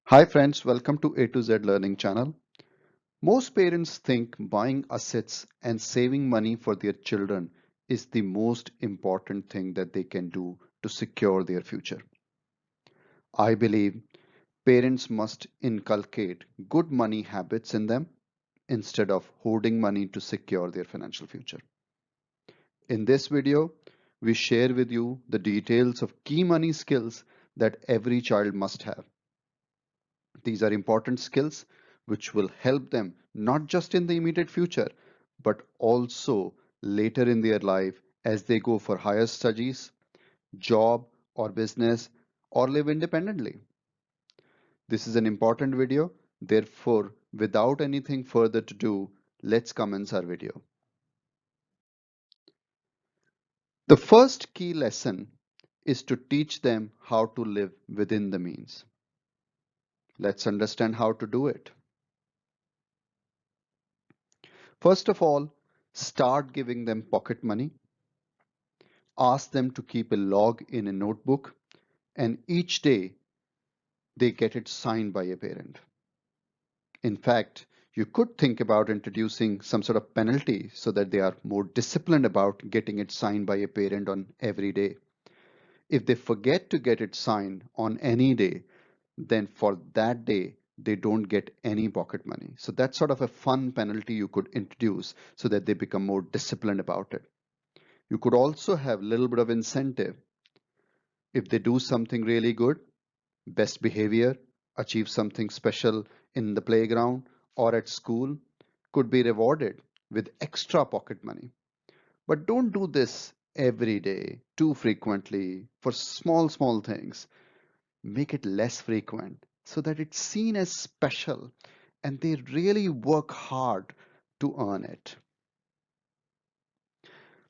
Hi friends, welcome to A to Z Learning channel. Most parents think buying assets and saving money for their children is the most important thing that they can do to secure their future. I believe parents must inculcate good money habits in them instead of hoarding money to secure their financial future. In this video, we share with you the details of key money skills that every child must have. These are important skills which will help them not just in the immediate future, but also later in their life as they go for higher studies, job or business, or live independently. This is an important video. Therefore, without anything further to do, let's commence our video. The first key lesson is to teach them how to live within the means. Let's understand how to do it. First of all, start giving them pocket money. Ask them to keep a log in a notebook, and each day they get it signed by a parent. In fact, you could think about introducing some sort of penalty so that they are more disciplined about getting it signed by a parent on every day. If they forget to get it signed on any day, then for that day they don't get any pocket money. So that's sort of a fun penalty you could introduce so that they become more disciplined about it. You could also have a little bit of incentive. If they do something really good, best behavior, achieve something special in the playground or at school, could be rewarded with extra pocket money. But don't do this every day, too frequently, for small things. Make it less frequent so that it's seen as special and they really work hard to earn it.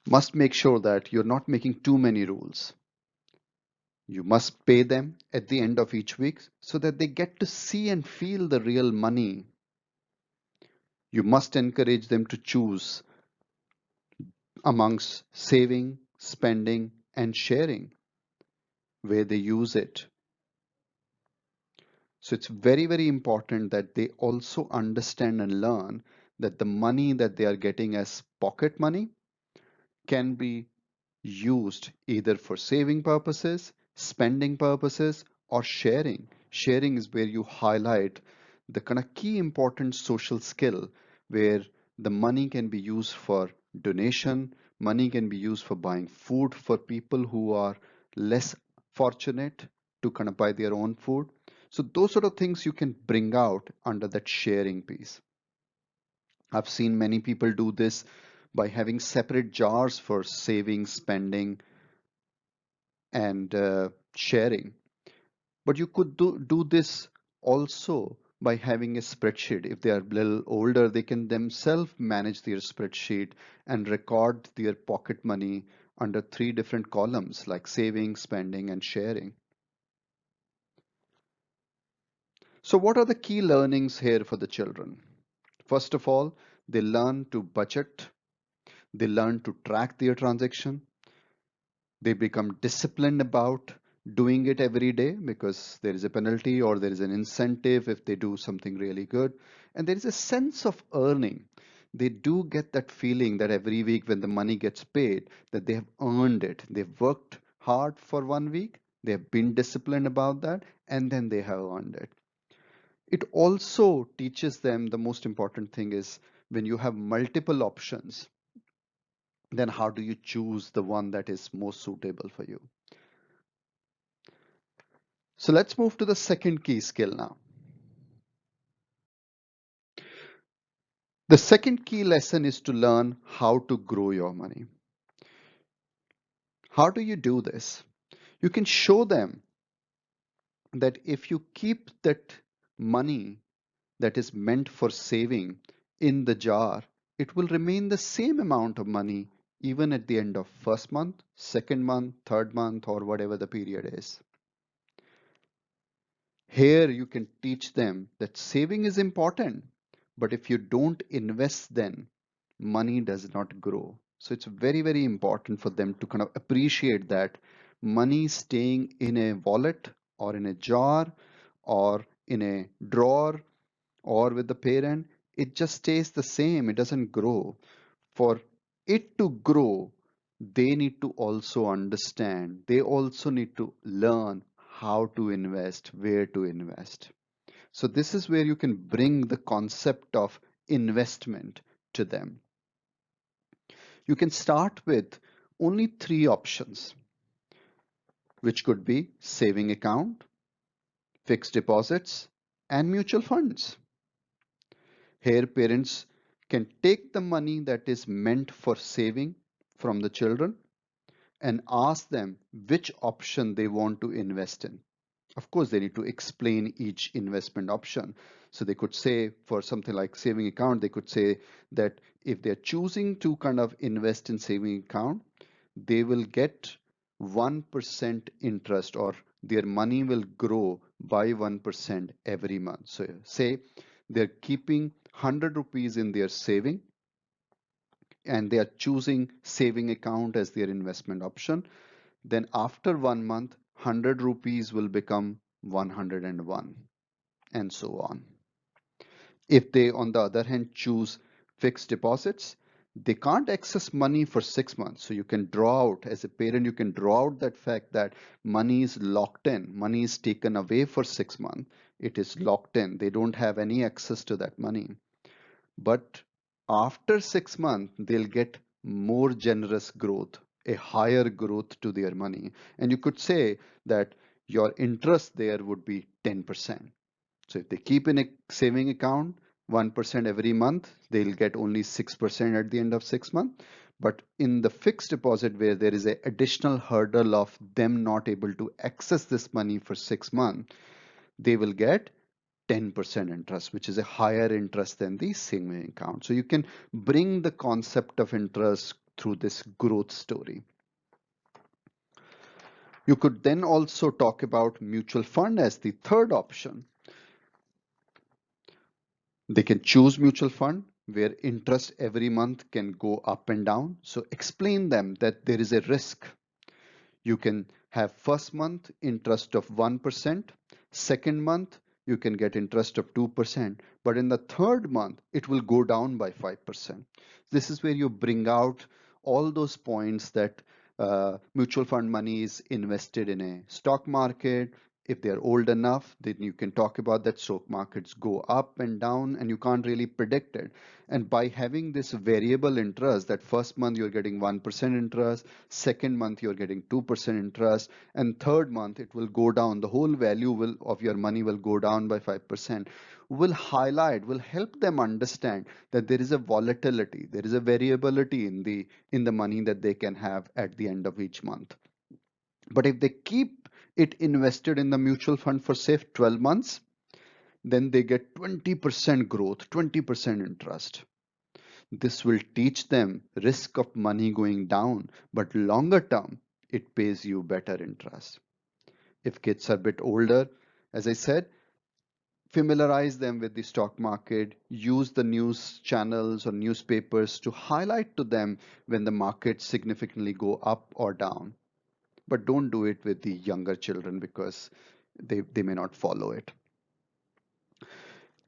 Must make sure that you're not making too many rules. You must pay them at the end of each week so that they get to see and feel the real money. You must encourage them to choose amongst saving, spending, and sharing where they use it. So it's very important that they also understand and learn that the money that they are getting as pocket money can be used either for saving purposes, spending purposes, or sharing. Sharing is where you highlight the kind of key important social skill where the money can be used for donation, money can be used for buying food for people who are less fortunate to kind of buy their own food. So those sort of things you can bring out under that sharing piece. I've seen many people do this by having separate jars for saving, spending, and sharing. But you could do this also by having a spreadsheet. If they are a little older, they can themselves manage their spreadsheet and record their pocket money under three different columns like saving, spending, and sharing. So what are the key learnings here for the children? First of all, they learn to budget, they learn to track their transaction, they become disciplined about doing it every day because there is a penalty or there is an incentive if they do something really good, and there is a sense of earning. They do get that feeling that every week when the money gets paid that they have earned it. They've worked hard for 1 week, they have been disciplined about that, and then they have earned it. It also teaches them the most important thing is when you have multiple options, then how do you choose the one that is most suitable for you? So let's move to the second key skill now. The second key lesson is to learn how to grow your money. How do you do this? You can show them that if you keep that money that is meant for saving in the jar, it will remain the same amount of money even at the end of first month, second month, third month, or whatever the period is. Here you can teach them that saving is important, but if you don't invest, then money does not grow. So it's very important for them to kind of appreciate that money staying in a wallet or in a jar or in a drawer or with the parent, it just stays the same. It doesn't grow. For it to grow, they need to also understand. They also need to learn how to invest, where to invest. So this is where you can bring the concept of investment to them. You can start with only three options, which could be saving account, fixed deposits, and mutual funds. Here, parents can take the money that is meant for saving from the children and ask them which option they want to invest in. Of course, they need to explain each investment option. So they could say for something like saving account, they could say that if they're choosing to kind of invest in saving account, they will get 1% interest, or their money will grow by 1% every month. So say they're keeping 100 rupees in their saving and they are choosing saving account as their investment option, then after 1 month 100 rupees will become 101, and so on. If they, on the other hand, choose fixed deposits, they can't access money for 6 months. So you can draw out, as a parent, you can draw out that fact that money is locked in, money is taken away for 6 months. It is locked in. They don't have any access to that money. But after 6 months, they'll get more generous growth, a higher growth to their money. And you could say that your interest there would be 10%. So if they keep in a saving account 1% every month, they'll get only 6% at the end of 6 months. But in the fixed deposit, where there is an additional hurdle of them not able to access this money for 6 months, they will get 10% interest, which is a higher interest than the saving account. So you can bring the concept of interest through this growth story. You could then also talk about mutual fund as the third option. They can choose mutual fund where interest every month can go up and down. So explain them that there is a risk. You can have first month interest of 1%, second month you can get interest of 2%, but in the third month it will go down by 5%. This is where you bring out all those points that mutual fund money is invested in a stock market. If they're old enough, then you can talk about that stock markets go up and down and you can't really predict it. And by having this variable interest, that first month you're getting 1% interest, second month you're getting 2% interest, and third month it will go down. The whole value of your money will go down by 5%. Will help them understand that there is a volatility, there is a variability in the money that they can have at the end of each month. But if they keep it invested in the mutual fund for say 12 months, then they get 20% growth, 20% interest. This will teach them risk of money going down, but longer term, it pays you better interest. If kids are a bit older, as I said, familiarize them with the stock market, use the news channels or newspapers to highlight to them when the markets significantly go up or down. But don't do it with the younger children because they may not follow it.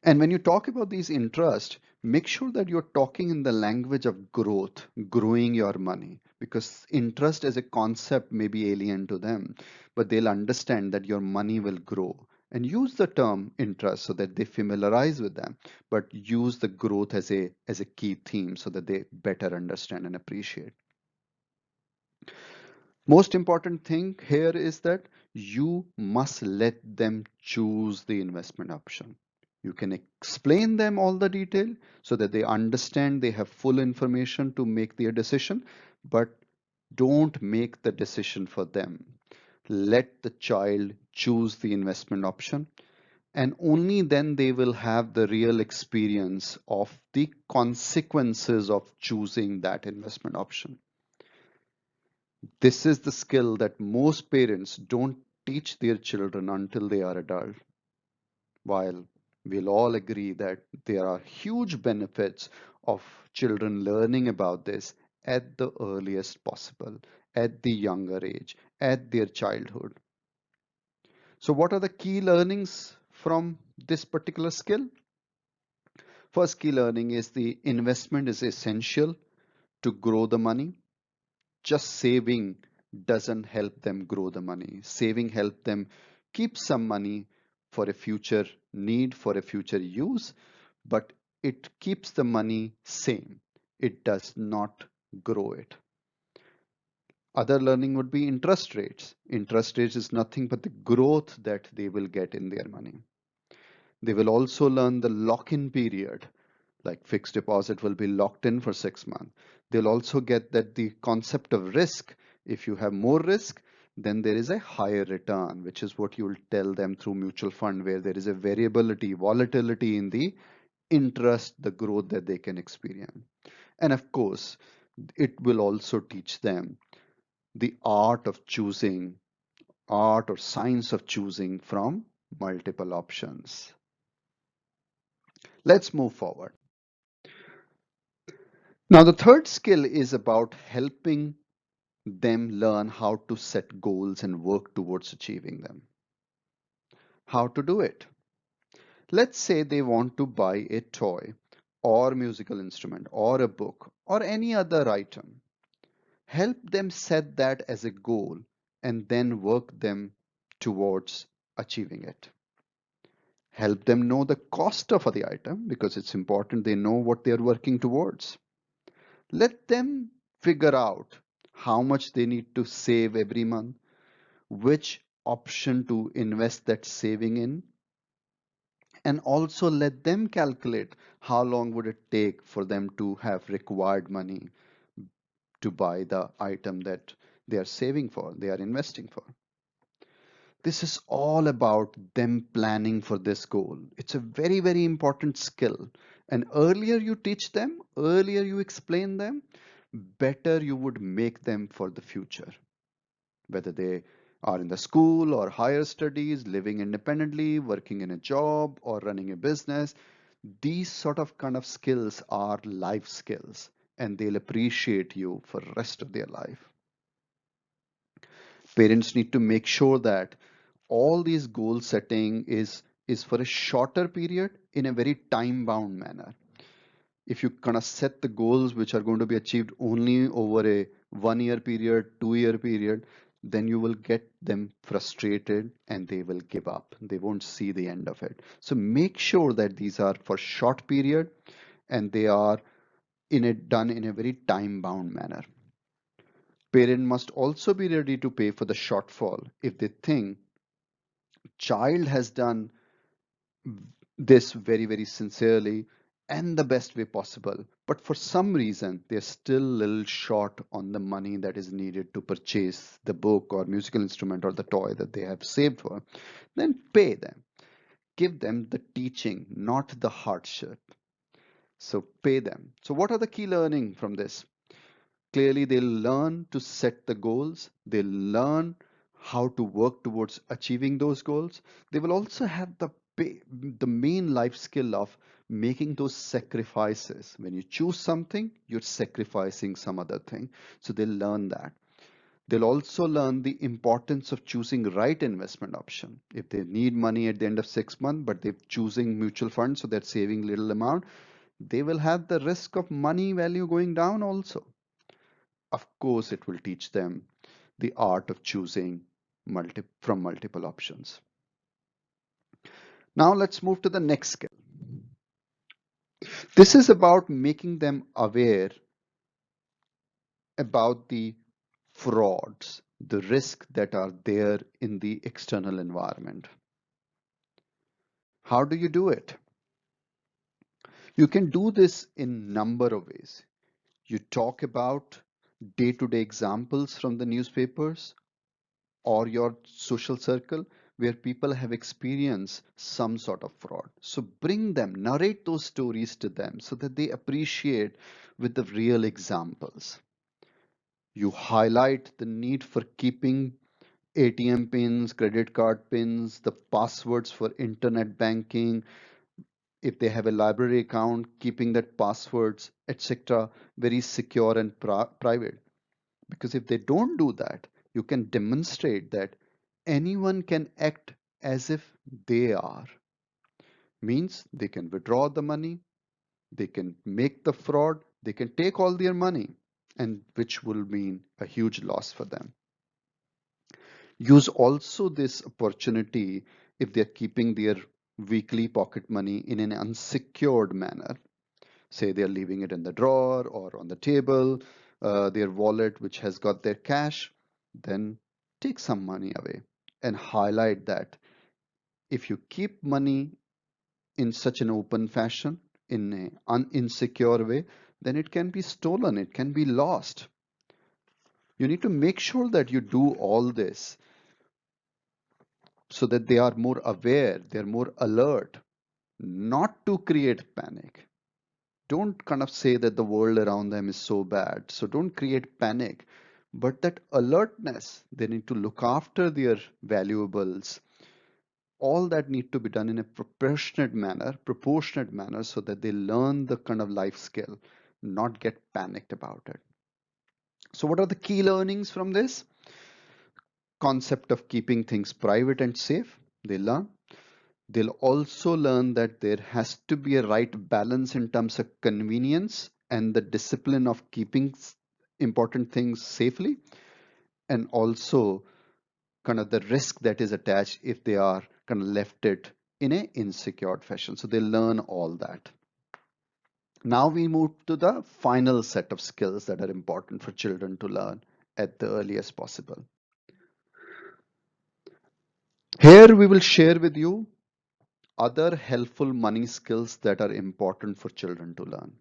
And when you talk about these interests, make sure that you're talking in the language of growth, growing your money, because interest as a concept may be alien to them, but they'll understand that your money will grow. And use the term interest so that they familiarize with them, but use the growth as a key theme so that they better understand and appreciate. Most important thing here is that you must let them choose the investment option. You can explain them all the detail so that they understand they have full information to make their decision, but don't make the decision for them. Let the child choose the investment option, and only then they will have the real experience of the consequences of choosing that investment option. This is the skill that most parents don't teach their children until they are adult. While we'll all agree that there are huge benefits of children learning about this at the earliest possible, at the younger age, at their childhood. So what are the key learnings from this particular skill? First key learning is the investment is essential to grow the money. Just saving doesn't help them grow the money. Saving help them keep some money for a future need, for a future use, but it keeps the money same. It does not grow it. Other learning would be interest rates. Interest rates is nothing but the growth that they will get in their money. They will also learn the lock-in period, like fixed deposit will be locked in for 6 months. They'll also get that the concept of risk. If you have more risk, then there is a higher return, which is what you will tell them through mutual fund, where there is a variability, volatility in the interest, the growth that they can experience. And of course, it will also teach them the art of choosing, art or science of choosing from multiple options. Let's move forward. Now, the third skill is about helping them learn how to set goals and work towards achieving them. How to do it? Let's say they want to buy a toy or musical instrument or a book or any other item. Help them set that as a goal and then work them towards achieving it. Help them know the cost of the item because it's important they know what they're working towards. Let them figure out how much they need to save every month, which option to invest that saving in, and also let them calculate how long would it take for them to have required money to buy the item that they are saving for, they are investing for. This is all about them planning for this goal. It's a very, very important skill. And earlier you teach them, earlier you explain them, better you would make them for the future. Whether they are in the school or higher studies, living independently, working in a job or running a business, these sort of kind of skills are life skills and they'll appreciate you for the rest of their life. Parents need to make sure that all these goal setting is for a shorter period in a very time bound manner. If you kind of set the goals which are going to be achieved only over a 1 year period, 2 year period, then you will get them frustrated and they will give up. They won't see the end of it. So make sure that these are for short period and they are done in a very time bound manner. Parent must also be ready to pay for the shortfall if they think child has done this very, very sincerely and the best way possible. But for some reason, they're still a little short on the money that is needed to purchase the book or musical instrument or the toy that they have saved for. Then pay them. Give them the teaching, not the hardship. So pay them. So what are the key learning from this? Clearly, they'll learn to set the goals. They'll learn how to work towards achieving those goals. They will also have the main life skill of making those sacrifices. When you choose something, you're sacrificing some other thing. So they'll learn that. They'll also learn the importance of choosing right investment option. If they need money at the end of 6 months, but they're choosing mutual funds, so they're saving little amount, they will have the risk of money value going down also. Of course, it will teach them the art of choosing from multiple options. Now let's move to the next skill. This is about making them aware about the frauds, the risks that are there in the external environment. How do you do it? You can do this in number of ways. You talk about day-to-day examples from the newspapers or your social circle where people have experienced some sort of fraud. So bring them, narrate those stories to them so that they appreciate with the real examples. You highlight the need for keeping ATM pins, credit card pins, the passwords for internet banking. If they have a library account, keeping that passwords, etc., very secure and private. Because if they don't do that, you can demonstrate that anyone can act as if they are. Means they can withdraw the money, they can make the fraud, they can take all their money, and which will mean a huge loss for them. Use also this opportunity if they're keeping their weekly pocket money in an unsecured manner. Say they're leaving it in the drawer or on the table, their wallet which has got their cash, then take some money away and highlight that if you keep money in such an open fashion, in an insecure way, then it can be stolen, it can be lost. You need to make sure that you do all this so that they are more aware, they're more alert, not to create panic. Don't kind of say that the world around them is so bad. So don't create panic, but that alertness, they need to look after their valuables. All that need to be done in a proportionate manner so that they learn the kind of life skill, not get panicked about it. So what are the key learnings from this? Concept of keeping things private and safe, they learn. They'll also learn that there has to be a right balance in terms of convenience and the discipline of keeping important things safely, and also kind of the risk that is attached if they are kind of left it in a insecure fashion. So they learn all that. Now we move to the final set of skills that are important for children to learn at the earliest possible. Here we will share with you other helpful money skills that are important for children to learn.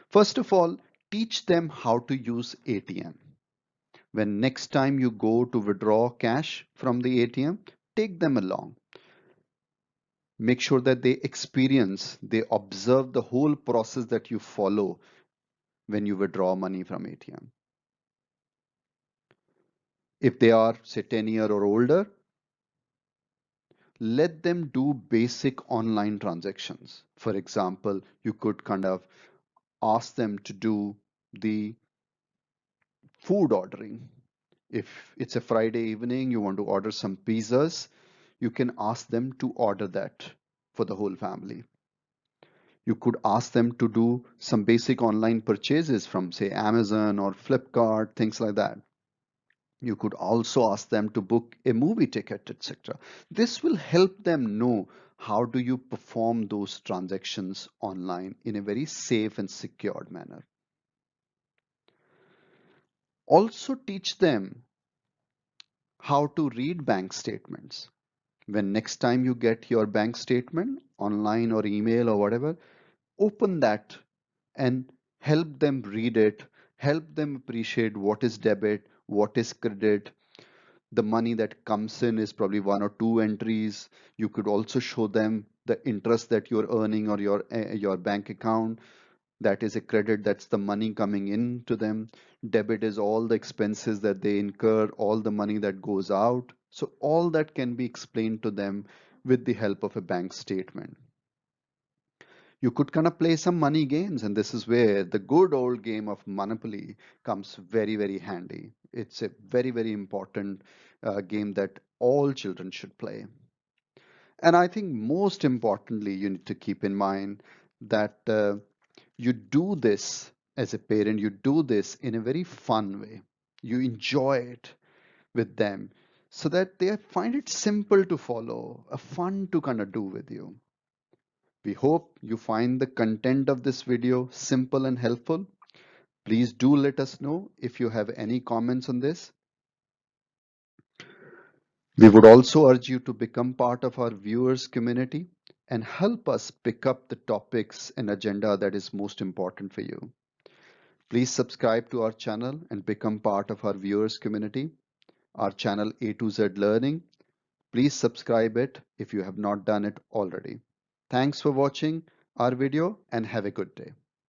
First of all, teach them how to use ATM. When next time you go to withdraw cash from the ATM, take them along. Make sure that they observe the whole process that you follow when you withdraw money from ATM. If they are, say, 10-year or older, let them do basic online transactions. For example, you could kind of ask them to do the food ordering. If it's a Friday evening, you want to order some pizzas, you can ask them to order that for the whole family. You could ask them to do some basic online purchases from, say, Amazon or Flipkart, things like that. You could also ask them to book a movie ticket, etc. This will help them know how do you perform those transactions online in a very safe and secured manner. Also teach them how to read bank statements. When next time you get your bank statement online or email or whatever, open that and help them read it, help them appreciate what is debit, what is credit. The money that comes in is probably one or two entries. You could also show them the interest that you're earning or your bank account. That is a credit, that's the money coming in to them. Debit is all the expenses that they incur, all the money that goes out. So all that can be explained to them with the help of a bank statement. You could kind of play some money games, and this is where the good old game of Monopoly comes very, very handy. It's a very, very important game that all children should play. And I think most importantly, you need to keep in mind that you do this as a parent, you do this in a very fun way. You enjoy it with them so that they find it simple to follow, a fun to kind of do with you. We hope you find the content of this video simple and helpful. Please do let us know if you have any comments on this. We would also urge you to become part of our viewers community and help us pick up the topics and agenda that is most important for you. Please subscribe to our channel and become part of our viewers community, our channel A to Z Learning. Please subscribe it if you have not done it already. Thanks for watching our video and have a good day.